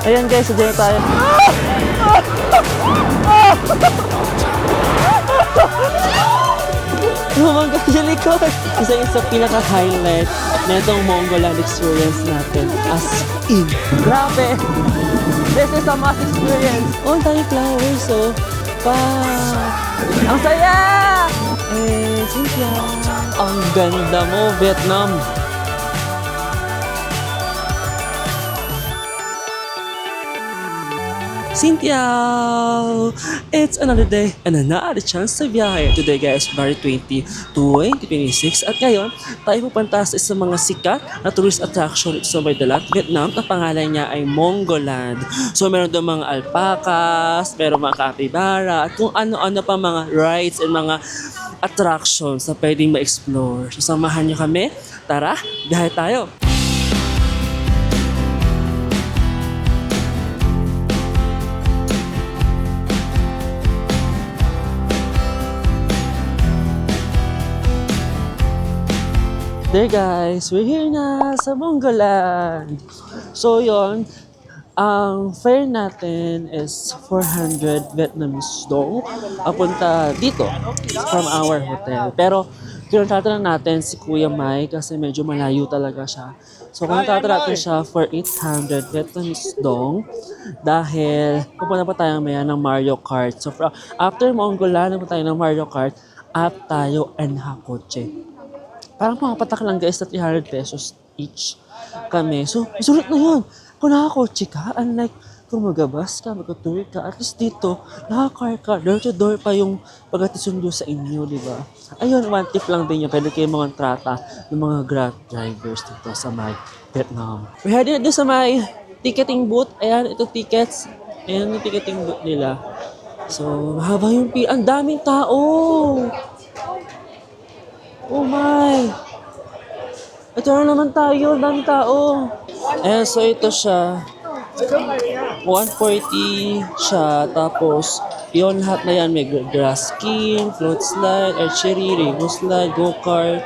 Ayan guys, dyan na tayo. Lumangga sa likod. Isa pinaka-highlight na itong Mongoland experience natin. As in. Grabe! This is a mass experience. Oh, tayo flowers, oh. Ang saya! Cynthia. Ang ganda mo, Vietnam. Cynthia! It's another day and another chance sa biyahe. Today guys, February 20, 2026. At ngayon, tayo pupunta sa isang mga sikat na tourist attraction sa may Dalat, Vietnam. Ang pangalan niya ay Mongoland. So meron doon mga alpacas, meron mga capybara, at kung ano-ano pa mga rides and mga attractions na pwedeng ma-explore. So samahan niyo kami. Tara, biyahe tayo! There guys, we're here na sa Mongoland. So yon, ang fare natin is 400 Vietnamese dong papunta dito from our hotel. Pero kinontrata na natin si Kuya Mai kasi medyo malayo talaga siya. So kinontrata natin siya for 800 Vietnamese dong dahil pupunta pa tayo maya ng Mario Kart. So after Mongoland, pupunta tayo ng Mario Kart at tayo ang nakakotse. Parang patak lang guys na 300 pesos each kami. So, sulit na yun. Kung nakakotse ka, unlike kung magabas ka, mag-tour ka, at least dito, nakacar ka, door to door pa yung pagkatisundo sa inyo, di ba? Ayun, one tip lang din yun. Pwede kayo mga trata ng mga Grab drivers dito sa may Vietnam. We're heading na sa may ticketing booth. Ayan, ito tickets. Ayan yung ticketing booth nila. So, mahaba yung pila. Ang daming tao! Oh my! Ito na naman tayo, dami tao. Ayan, so ito siya. 140 siya. Tapos, yun lahat na yan. May grass skiing, float slide, archery, rainbow slide, go-kart.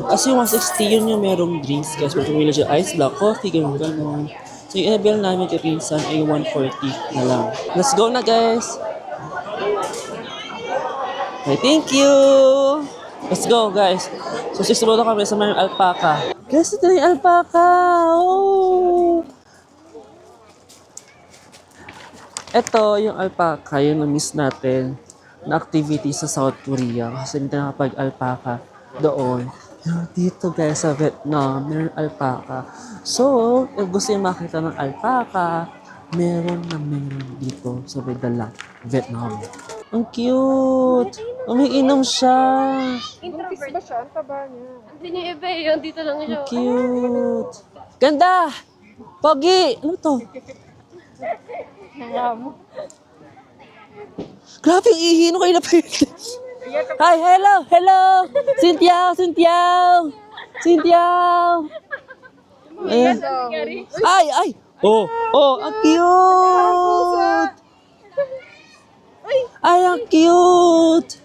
Kasi yung 160 yun yung merong drinks guys. May pumili siya ice, black coffee, ganun. So yung bill namin kay Pinsan ay 140 na lang. Let's go na guys! Okay, thank you! Let's go, guys. So, susunod kami sa may alpaca. Guys, ito na yung alpaca! Oh! Ito yung alpaca, yung na-miss natin na activity sa South Korea. Kasi hindi na nakapag-alpaca doon. Pero dito, guys, sa Vietnam, meron alpaca. So, if gusto yung makita ng alpaca, meron dito sa Dalat, Vietnam. Ang cute! Umiinom siya! Introvert ba siya? Ang taba niya. Hindi niya iba yun. Dito lang siya. Ang cute! Ganda! Pogi! Ano to? Nangamo. Grabe, ihi! Ano kayo na pa yun? Hi! Hello! Hello! Cynthia! Cynthia! Cynthia! Ayan. Ay! Ay! Oh! Oh! Ang cute! Ay, ang cute!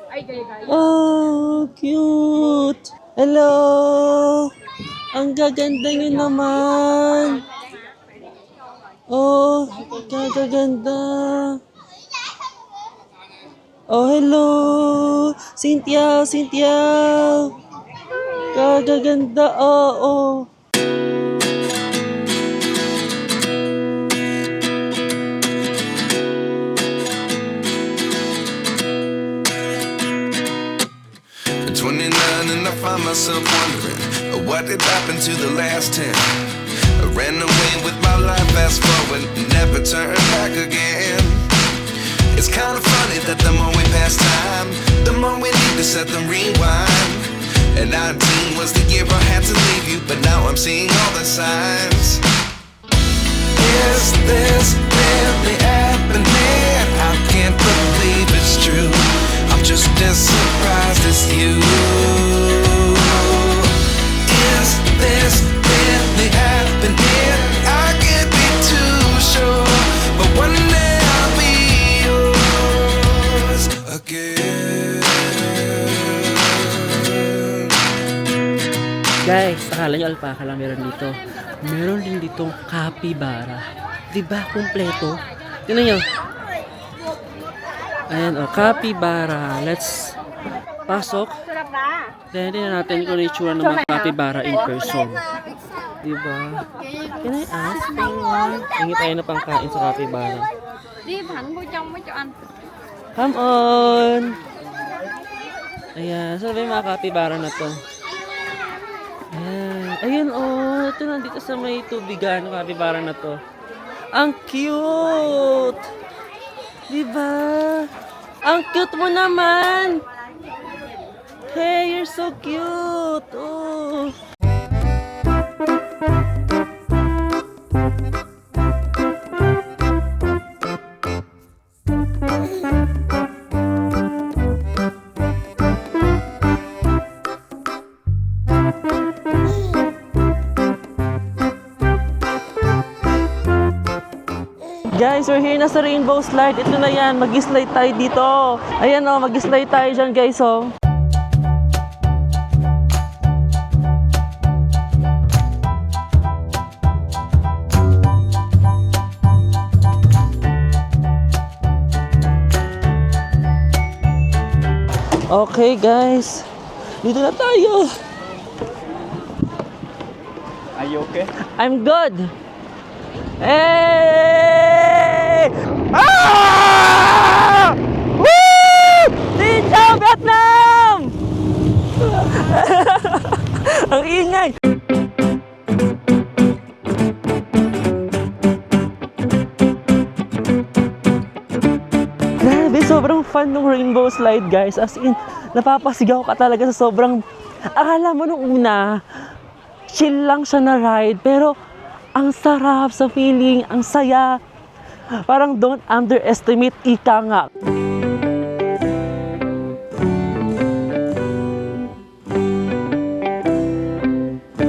Ay, gaya. Oh, cute! Hello! Ang gaganda niyo naman! Oh, gaganda! Oh, hello! Cynthia! Cynthia! Gaganda! Oh, oh! And I find myself wondering what did happen to the last 10. I ran away with my life, fast forward, never turn back again. It's kind of funny that the more we pass time, the more we need to set the rewind. And 19 was the year I had to leave you, but now I'm seeing all the signs. Is this really happening? I can't believe it's true. I'm just as surprised as you. Is this really happening? I can't be too sure, but one day I'll be yours again. Guys, akala nyo alpaca lang meron dito. Meron din ditong capybara. Diba? Kompleto. Tingnan nyo. Ayan o, capybara. Let's pasok. Then, tingnan natin kung ano yung itsura ng mga capybara in person. Diba? Can I ask? Hingi tayo na pangkain sa capybara. Đi thẳng vô trong mới cho ăn. Come on! Ayan, saan ba yung mga capybara na to? Ayan. Ayun oh, ito nandito sa may tubigan ng capybara na to. Ang cute! Diba? Ang cute mo naman! Hey, you're so cute! Oh! Guys, we're here na sa Rainbow Slide. Ito na yan, mag-slide tayo dito. Ayan o, mag-slide tayo dyan guys o. Okay guys, dito na tayo. Are you okay? I'm good. Hey! Ah! Woo! Xin chào Vietnam! Ang ingay. Grabe, sobrang fun ng rainbow slide guys. As in, napapasigaw ka talaga sa sobrang... Akala mo nung una, chill lang siya na ride. Pero ang sarap sa feeling, ang saya. Parang don't underestimate, ika nga.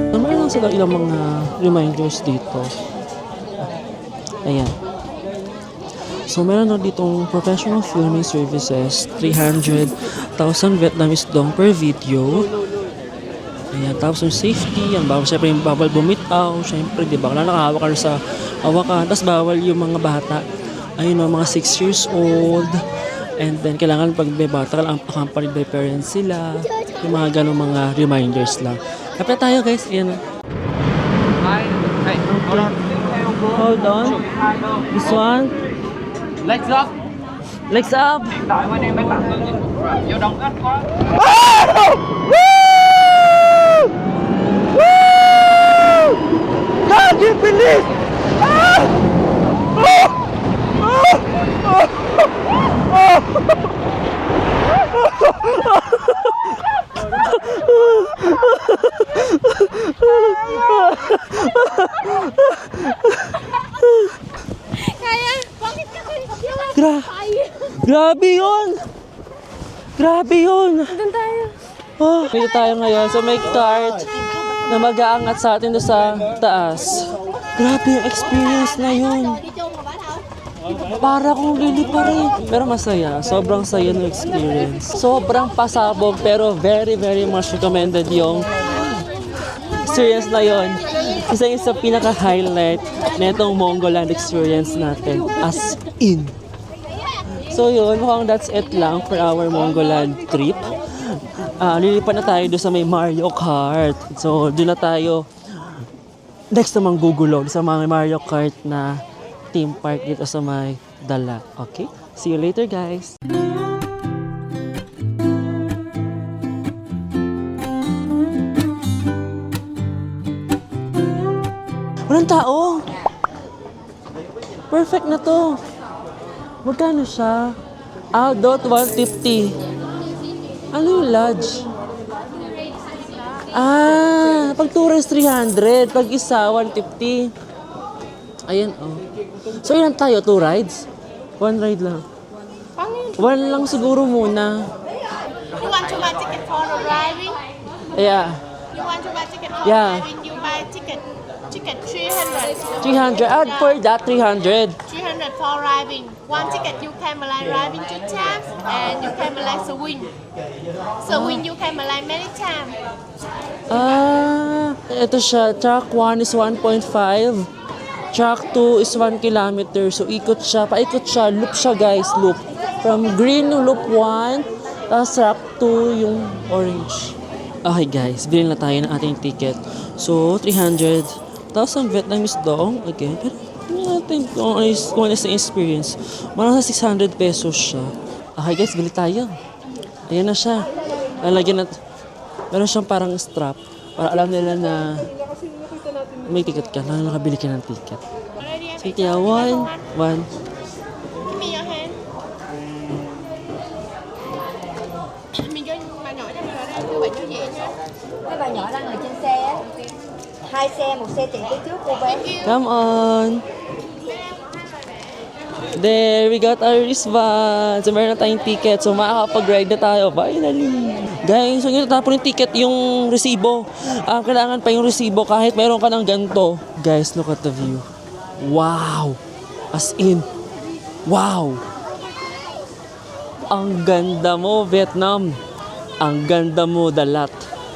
Naman lang sila ilang mga reminders dito. Ayan. So meron na ditong professional filming services, 300,000 Vietnamese dong per video. Ayan, tapos yung safety, yan, bawal syempre yung bawal bumitaw, syempre, di ba? Kailangan nakahawak ka sa hawakan, tapos bawal yung mga bata, ayun o, mga 6 years old, and then kailangan pag may bata, kailangan accompanied by parents sila, yung mga ganong mga reminders lang. Kapit tayo guys, ayan. Hold on. This one. Legs up. Legs up. Đợi qua đây mấy bạn vô đông ít quá. God, you believe? Kaya, bakit ka Grabe yun! Grabe yun! Doon tayo. Oh, dito tayo ngayon sa may cart na mag-aangat sa atin doon sa taas. Grabe yung experience na yun. Para kong lilipa rin. Pero masaya. Sobrang saya ng experience. Sobrang pasabog pero very much recommended yung experience na yun. Isa yung sa pinaka-highlight na itong Mongoland experience natin. As in. So yun, mukhang that's it lang for our Mongoland trip. Lilipan na tayo doon sa may Mario Kart. So doon na tayo next namang gugulo sa mga Mario Kart na theme park dito sa may Dala. Okay? See you later guys! Walang tao! Perfect na to! Magkano siya? Adult 150. Ano yung lodge? Pag tourist 300, pag isa 150. Ayan oh. So ilan tayo? 2 rides? 1 ride lang. One lang siguro muna. You want to buy ticket for the driving? Yeah. You want to buy ticket for Yeah. driving? You buy ticket 300. 300. Add for that 300. 300 for driving. One ticket you can Malay driving 2 times and you can Malay swing. Swing you can Malay many times. Ito siya. Track 1 is 1.5. Track 2 is 1 kilometer. So, ikot siya. Paikot siya. Loop siya, guys. Loop. From green yung loop 1. Tapos track 2 yung orange. Okay, guys. Bilhin na tayo ng ating ticket. So, 300,000 Vietnamese dong. Again. Pero, natin kung ano is the experience. Marang sa 600 pesos siya. Okay, guys. Bili tayo. Ayan na siya. Lalagyan natin. Meron siyang parang strap. Para alam nila na may ticket ka, na nakabili ka ng ticket. So, kaya 1. Give me your hand. Mình cho bà nhỏ cho mình vào đây, đưa bạn cho nhẹ nha. Mấy bà nhỏ đang ở trên xe, 2 xe, 1 xe tiện phía trước cô bé. Come on. There, we got our wristband. So, meron na tayong ticket. So, makakapag-ride na tayo. Finally. Guys, so yun, tapon yung ticket, yung resibo. Kailangan pa yung resibo kahit meron ka ng ganito. Guys, look at the view. Wow. As in, wow. Ang ganda mo, Vietnam. Ang ganda mo, Dalat.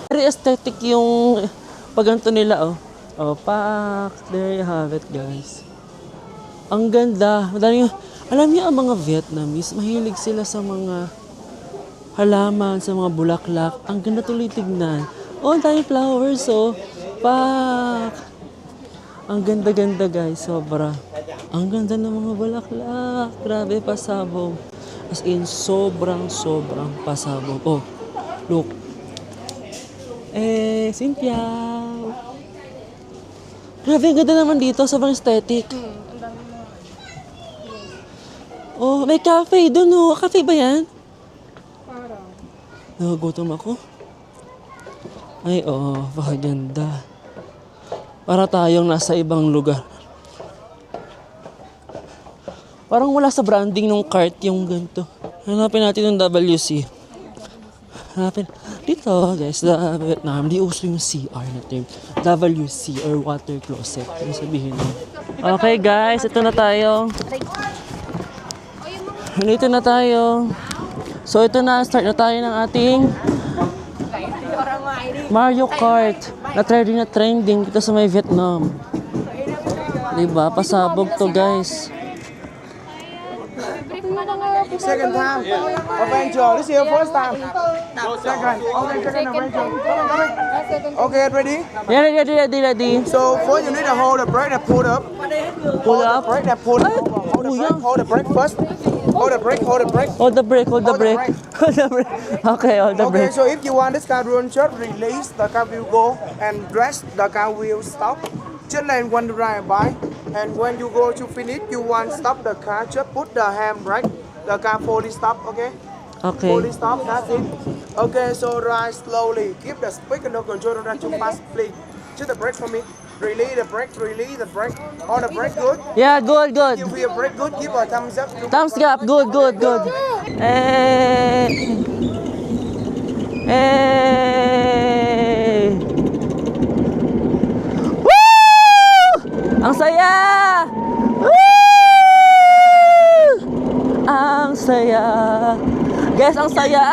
Very aesthetic yung pagganto nila, oh. Oh, pak. There you have it, guys. Ang ganda. Madami, alam niyo, ang mga Vietnamese, mahilig sila sa mga halaman, sa mga bulaklak. Ang ganda tuloy tignan. Oh, ang daming flowers, oh. Pak! Ang ganda-ganda, guys. Sobra. Ang ganda ng mga bulaklak. Grabe, pasabog. As in, sobrang pasabog. Oh, look. Cynthia. Grabe, ang ganda naman dito. Sobrang aesthetic. Oh, may cafe dun, oh. Cafe ba yan? Parang. Nagugutom ako. Ay, oo. Pakaganda. Para tayong nasa ibang lugar. Parang wala sa branding ng cart yung ganito. Hanapin natin yung WC. Hanapin. Dito, guys, sa Vietnam, di uso yung CR na term. WC or water closet. Ano sabihin mo? Okay, guys. Ito na tayo. Dito na tayo. So, ito na. Start na tayo ng ating Mario Kart na trending dito sa may Vietnam. Diba? Pasabog to, guys. Second time. Adventure. This is your first time. Second. Okay, second adventure. Okay, ready? Yeah, ready. So first you need to hold the brake and pull up. Pull up. Brake and pull up. Hold the brake first. Hold the brake. Hold the brake. Hold the brake. Hold the brake. Okay, hold the Okay, brake. so if you want this car run short, release, the car will go, and rest, the car will stop. Just let one drive by, and when you go to finish, you want stop the car, just put the handbrake, the car fully stop, okay? Okay. Fully stop, that's it. Okay, so ride slowly. Keep the speed and no control not too fast, please. Just the brake for me. Release the brake. On the brake, good. Yeah, good. If you brake good, give a thumbs up. Thumbs up. Good. Hey. Woo! Ang saya! Woo! Ang saya. Guys, ang saya.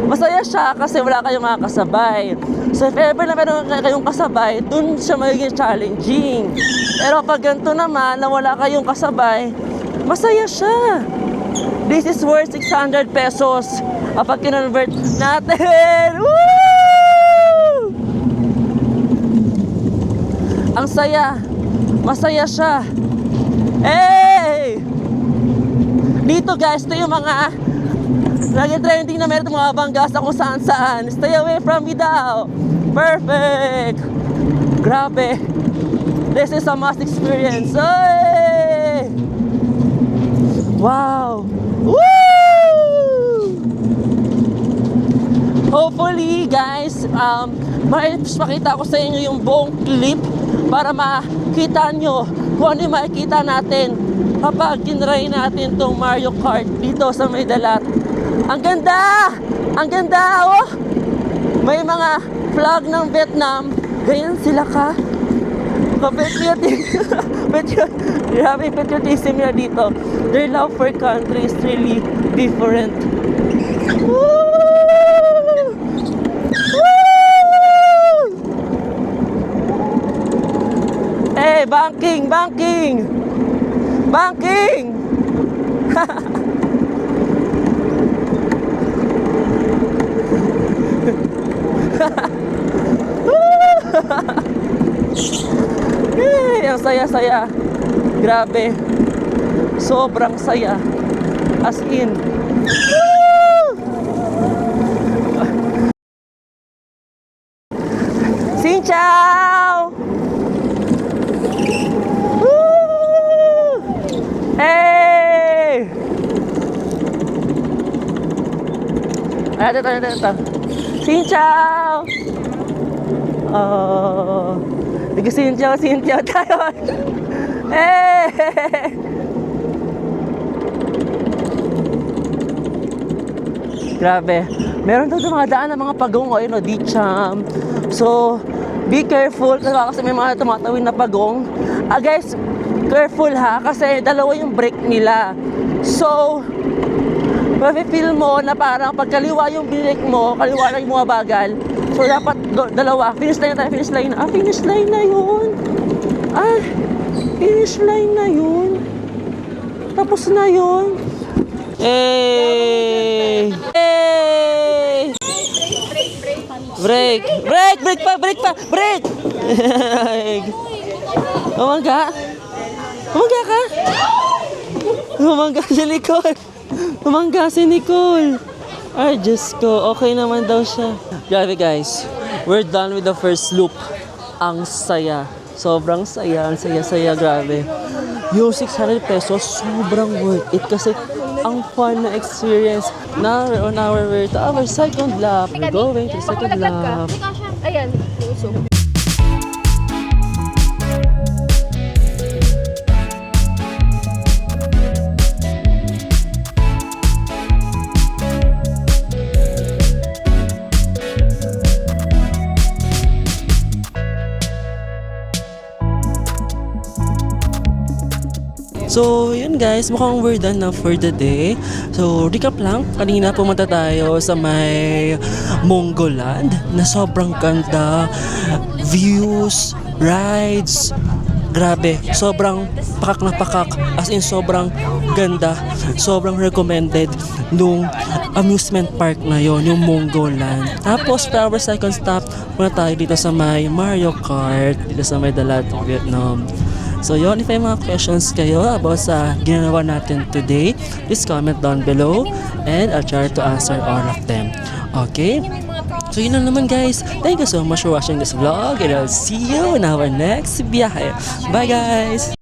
Masaya siya kasi wala kayong makakasabay. So if ever na meron kayong kasabay, dun siya magiging challenging. Pero pag ganito naman, na wala kayong kasabay, masaya siya. This is worth 600 pesos kapag kinonvert natin. Woo! Ang saya. Masaya siya. Hey! Dito guys, ito yung mga lagi trending na meron mga bangga sa kung saan. Stay away from me daw. Perfect. Grabe. This is a must experience. Hey! Wow. Woo! Hopefully guys, makita ko sa inyo yung buong clip para makita nyo kung ano yung makikita natin kapag ginray natin tong Mario Kart dito sa May Dalat. Ang ganda! Ang ganda! Oh! May mga flag ng Vietnam. Ganyan sila ka. Grabe patriotism nila dito. Their love for country is really different. Woo! Woo! Eh, Banking! Yay! Ang saya-saya. Grabe. Sobrang saya. As in. Xin chào! Woo! Hey! Ay, ito. Xin chào! Xin chào tayo. Hey! Grabe. Meron doon mga daan ng mga pagong o yun o, Dicham. So, be careful kasi may mga tumatawid na pagong. Guys, careful ha kasi dalawa yung brake nila. So, mafe-feel mo na parang pagkaliwa yung brake mo, kaliwa na yung bumabagal. So, dapat dalawa. Finish line na tayo, finish line na. Finish line na yun. Finish line na yun. Tapos na yun. Hey! Hey! Break! Break! Umangga ka? Umangga si Nicole. Ay, Diyos ko. Okay naman daw siya. Grabe guys. We're done with the first loop. Ang saya. Sobrang saya. Ang saya-saya. Grabe. Yung 600 pesos, sobrang worth it. Kasi ang fun na experience. Now we're on our way to our second lap. We're going to second lap. Ayan, puso. So, yun guys, mukhang we're done na for the day. So, recap lang, kanina pumunta tayo sa may Mongoland na sobrang ganda, views, rides, grabe, sobrang pakak na pakak, as in sobrang ganda, sobrang recommended nung amusement park na yon, yung Mongoland. Tapos, for our second stop, muna tayo dito sa may Mario Kart, dito sa may Dalat, Vietnam. So yun, if may mga questions kayo about sa ginagawa natin today, please comment down below and I'll try to answer all of them. Okay? So yun lang naman guys. Thank you so much for watching this vlog and I'll see you in our next biyahe. Bye guys!